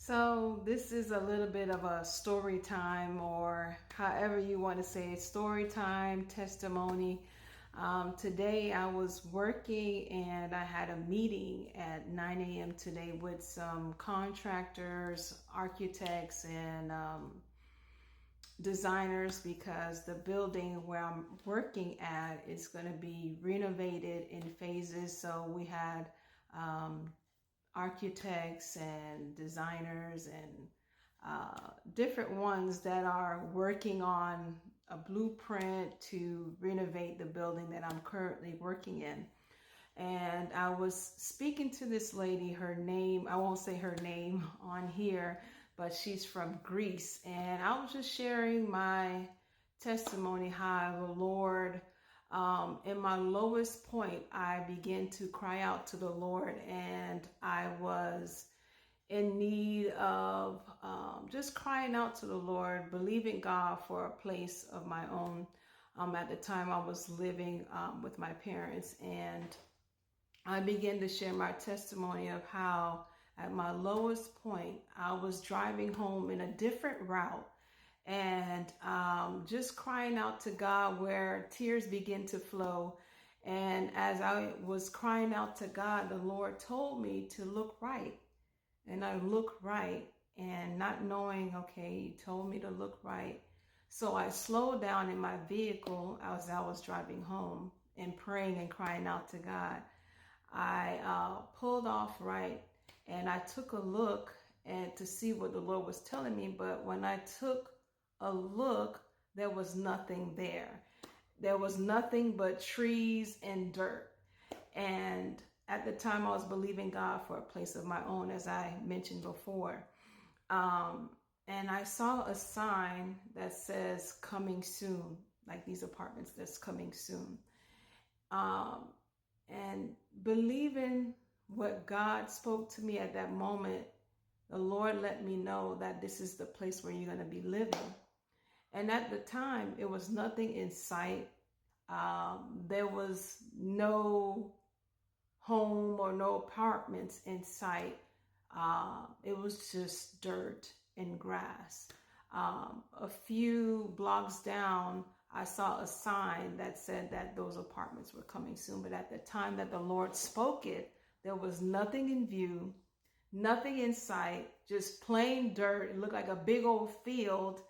So this is a little bit of a story time, or however you want to say it, story time, testimony. Today I was working and I had a meeting at 9 a.m. today with some contractors, architects, and designers, because the building where I'm working at is going to be renovated in phases. So we had architects and designers and different ones that are working on a blueprint to renovate the building that I'm currently working in. And I was speaking to this lady, her name, I won't say her name on here, but she's from Greece. And I was just sharing my testimony, how the Lord, in my lowest point, I began to cry out to the Lord, and I was in need of just crying out to the Lord, believing God for a place of my own. At the time I was living with my parents, and I began to share my testimony of how at my lowest point, I was driving home in a different route and just crying out to God, where tears began to flow. And as I was crying out to God, the Lord told me to look right. And I looked right, and not knowing, okay, He told me to look right. So I slowed down in my vehicle as I was driving home and praying and crying out to God. I pulled off right, and I took a look and to see what the Lord was telling me. But when I took a look, there was nothing there. There was nothing but trees and dirt. And at the time, I was believing God for a place of my own, as I mentioned before. And I saw a sign that says coming soon, like these apartments that's coming soon. And believing what God spoke to me at that moment, the Lord let me know that this is the place where you're going to be living. And at the time, it was nothing in sight. There was no home or no apartments in sight. It was just dirt and grass. A few blocks down, I saw a sign that said that those apartments were coming soon. But at the time that the Lord spoke it, there was nothing in view, nothing in sight, just plain dirt. It looked like a big old field,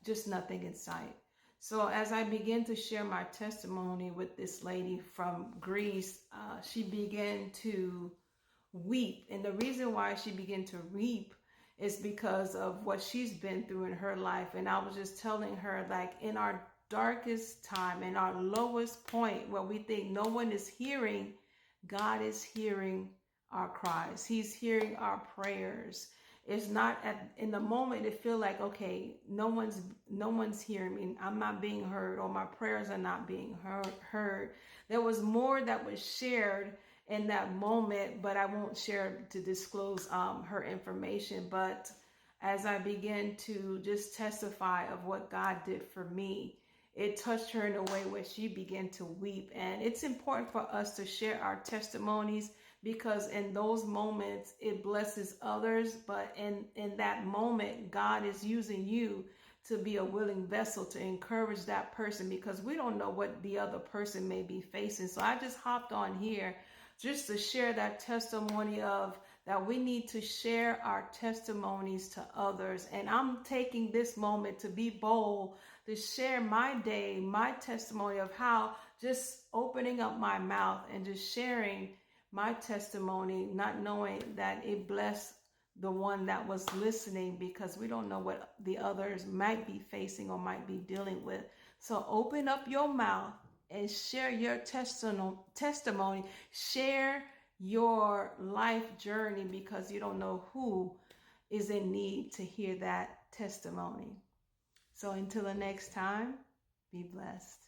just nothing in sight. So as I began to share my testimony with this lady from Greece, she began to weep. And the reason why she began to weep is because of what she's been through in her life. And I was just telling her, like, in our darkest time, in our lowest point, where we think no one is hearing, God is hearing our cries. He's hearing our prayers. It's not in the moment it feel like, okay, no one's hearing me. I'm not being heard, or my prayers are not being heard. There was more that was shared in that moment, but I won't share to disclose her information. But as I began to just testify of what God did for me, it touched her in a way where she began to weep. And it's important for us to share our testimonies, because in those moments it blesses others. But in that moment, God is using you to be a willing vessel to encourage that person, because we don't know what the other person may be facing. So I just hopped on here just to share that testimony of that we need to share our testimonies to others. And I'm taking this moment to be bold, to share my day, my testimony of how just opening up my mouth and just sharing my testimony, not knowing that it blessed the one that was listening, because we don't know what the others might be facing or might be dealing with. So open up your mouth and share your testimony. Share your life journey, because you don't know who is in need to hear that testimony. So until the next time, be blessed.